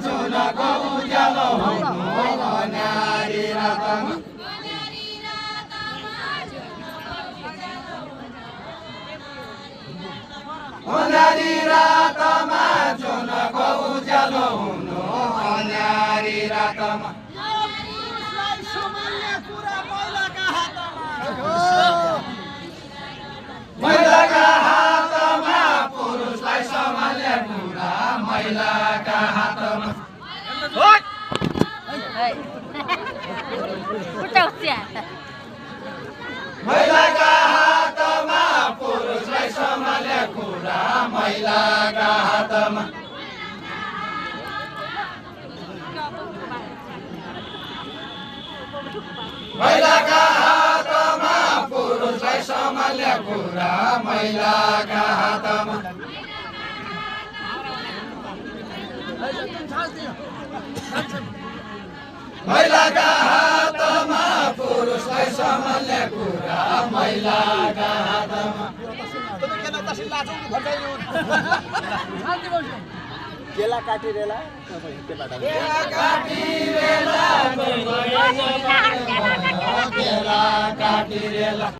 जुनको उज्यालो हुनु नारी रातमा नारी रातमा जुनको उज्यालो हुनु नारी रातमा महिलाका हातमा पुरुषलाई सम्हाल्ने कुरा महिलाका हातमा महिलाका हातमा पुरुषलाई सम्हाल्ने कुरा महिलाका हातमा महिलाका हातमा पुरुषलाई सम्हाल्ने कुरा महिलाका हातमा महिलाका हातमा पुरुषलाई सम्हाल्ने कुरा महिलाका हातमा केला काटिरेला केला काटिरेला